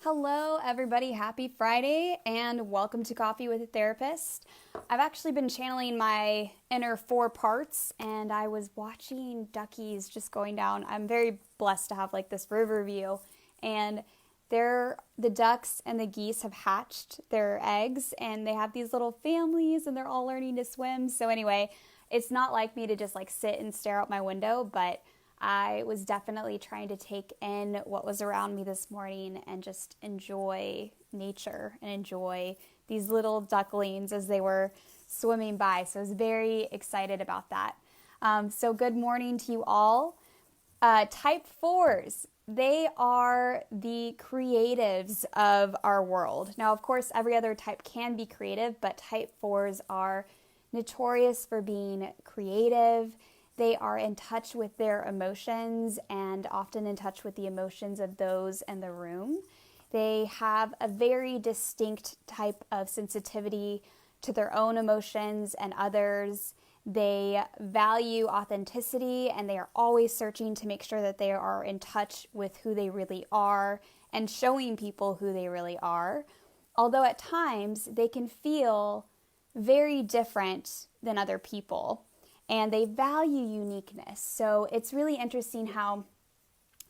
Hello, everybody. Happy Friday, and welcome to Coffee with a Therapist. I've actually been channeling my inner four parts, and I was watching duckies just going down. I'm very blessed to have this river view, and the ducks and the geese have hatched their eggs, and they have these little families, and they're all learning to swim. So anyway, it's not like me to just sit and stare out my window, but I was definitely trying to take in what was around me this morning and just enjoy nature and enjoy these little ducklings as they were swimming by. So I was very excited about that. So good morning to you all. Type 4s, they are the creatives of our world. Now, of course, every other type can be creative, but type 4s are notorious for being creative. They are in touch with their emotions and often in touch with the emotions of those in the room. They have a very distinct type of sensitivity to their own emotions and others. They value authenticity, and they are always searching to make sure that they are in touch with who they really are and showing people who they really are. Although at times they can feel very different than other people. And they value uniqueness. So it's really interesting how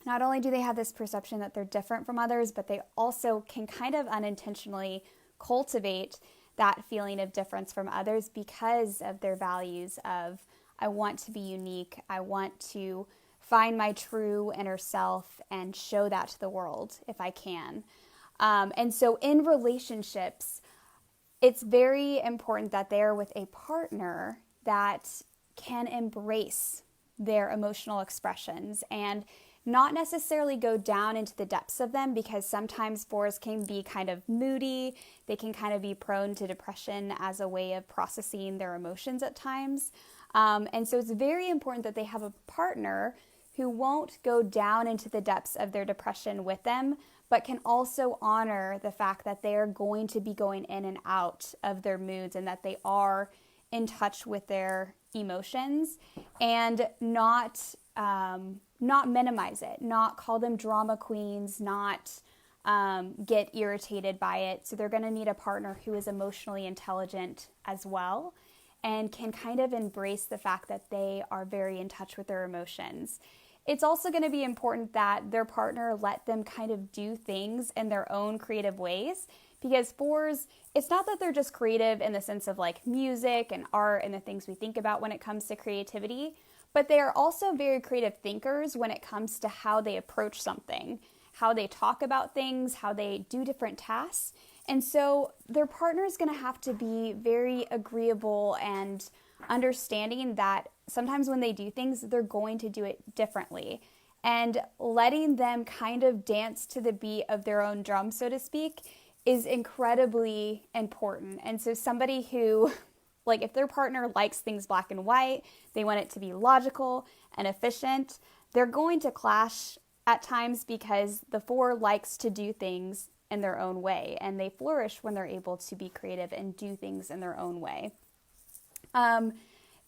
not only do they have this perception that they're different from others, but they also can kind of unintentionally cultivate that feeling of difference from others because of their values of, I want to be unique, I want to find my true inner self and show that to the world if I can. And so in relationships, it's very important that they're with a partner that can embrace their emotional expressions and not necessarily go down into the depths of them, because sometimes 4s can be kind of moody. They can kind of be prone to depression as a way of processing their emotions at times. And so it's very important that they have a partner who won't go down into the depths of their depression with them, but can also honor the fact that they are going to be going in and out of their moods and that they are in touch with their emotions, and not minimize it, not call them drama queens, not get irritated by it. So they're going to need a partner who is emotionally intelligent as well and can kind of embrace the fact that they are very in touch with their emotions. It's also going to be important that their partner let them kind of do things in their own creative ways, because 4s, it's not that they're just creative in the sense of music and art and the things we think about when it comes to creativity, but they are also very creative thinkers when it comes to how they approach something, how they talk about things, how they do different tasks. And so their partner is going to have to be very agreeable and understanding that sometimes when they do things, they're going to do it differently. And letting them kind of dance to the beat of their own drum, so to speak, is incredibly important. And so somebody who, if their partner likes things black and white, they want it to be logical and efficient, they're going to clash at times because the 4 likes to do things in their own way, and they flourish when they're able to be creative and do things in their own way.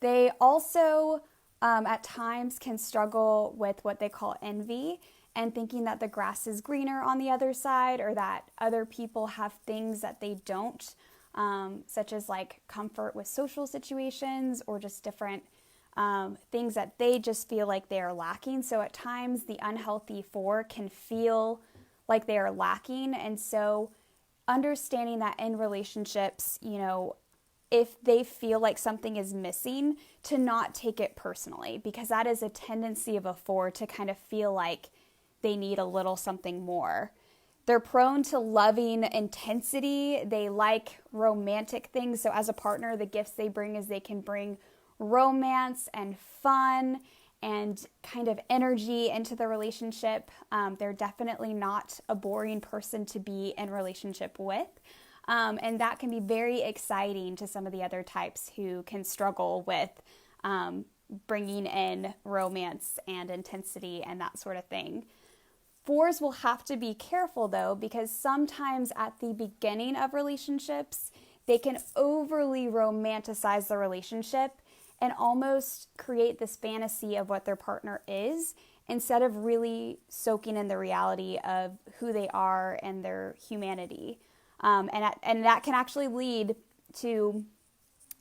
They also, at times, can struggle with what they call envy, and thinking that the grass is greener on the other side, or that other people have things that they don't, such as comfort with social situations or just different things that they just feel like they are lacking. So at times the unhealthy 4 can feel like they are lacking. And so understanding that in relationships, if they feel like something is missing, to not take it personally, because that is a tendency of a 4 to kind of feel like they need a little something more. They're prone to loving intensity. They like romantic things. So as a partner, the gifts they bring is they can bring romance and fun and kind of energy into the relationship. They're definitely not a boring person to be in relationship with. And that can be very exciting to some of the other types who can struggle with bringing in romance and intensity and that sort of thing. 4s will have to be careful, though, because sometimes at the beginning of relationships, they can overly romanticize the relationship and almost create this fantasy of what their partner is instead of really soaking in the reality of who they are and their humanity. And that can actually lead to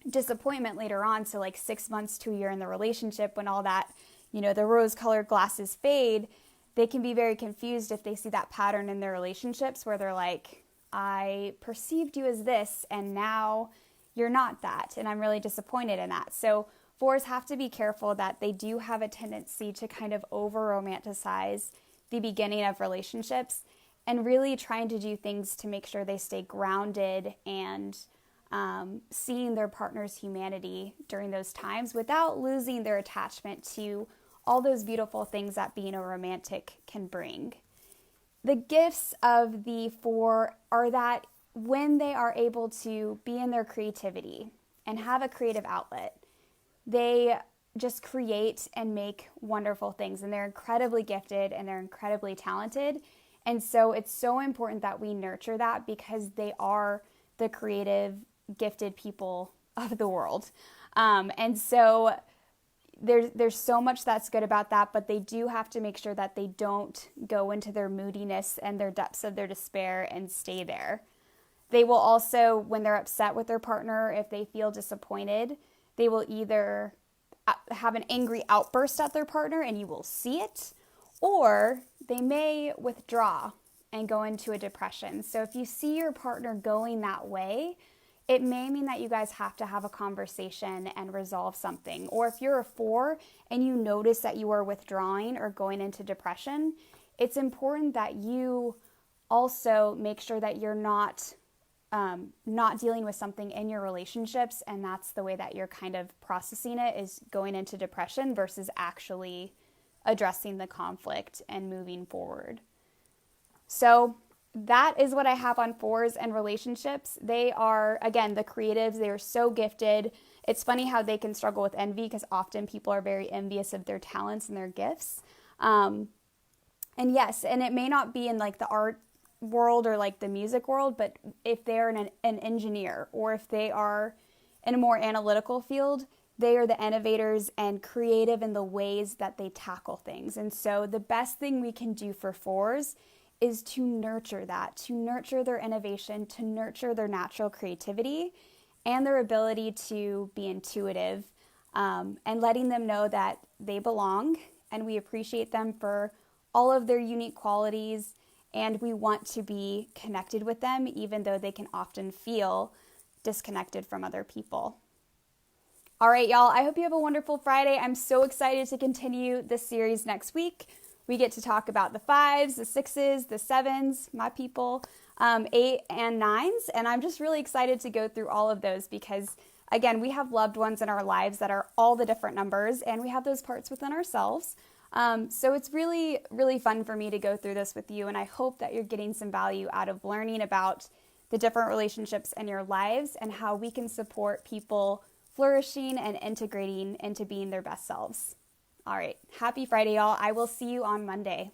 disappointment later on. So like 6 months to a year in the relationship, when all that, the rose-colored glasses fade, they can be very confused if they see that pattern in their relationships where they're like, I perceived you as this, and now you're not that, and I'm really disappointed in that. So 4s have to be careful that they do have a tendency to kind of over-romanticize the beginning of relationships and really trying to do things to make sure they stay grounded and seeing their partner's humanity during those times without losing their attachment to all those beautiful things that being a romantic can bring. The gifts of the 4 are that when they are able to be in their creativity and have a creative outlet, they just create and make wonderful things, and they're incredibly gifted and they're incredibly talented. And so it's so important that we nurture that because they are the creative, gifted people of the world. And so there's so much that's good about that, but they do have to make sure that they don't go into their moodiness and their depths of their despair and stay there. They will also, when they're upset with their partner, if they feel disappointed, they will either have an angry outburst at their partner and you will see it, or they may withdraw and go into a depression. So if you see your partner going that way, it may mean that you guys have to have a conversation and resolve something. Or if you're a 4 and you notice that you are withdrawing or going into depression, it's important that you also make sure that you're not dealing with something in your relationships, and that's the way that you're kind of processing it, is going into depression versus actually addressing the conflict and moving forward. So that is what I have on 4s and relationships. They are, again, the creatives. They are so gifted. It's funny how they can struggle with envy because often people are very envious of their talents and their gifts. And yes, and it may not be in like the art world or like the music world, but if they're an engineer or if they are in a more analytical field, they are the innovators and creative in the ways that they tackle things. And so the best thing we can do for 4s is to nurture that, to nurture their innovation, to nurture their natural creativity and their ability to be intuitive, and letting them know that they belong and we appreciate them for all of their unique qualities, and we want to be connected with them even though they can often feel disconnected from other people. All right, y'all, I hope you have a wonderful Friday. I'm so excited to continue this series next week. We get to talk about the 5s, the 6s, the 7s, my people, 8 and 9s. And I'm just really excited to go through all of those because, again, we have loved ones in our lives that are all the different numbers, and we have those parts within ourselves. So it's really, really fun for me to go through this with you. And I hope that you're getting some value out of learning about the different relationships in your lives and how we can support people flourishing and integrating into being their best selves. All right. Happy Friday, y'all. I will see you on Monday.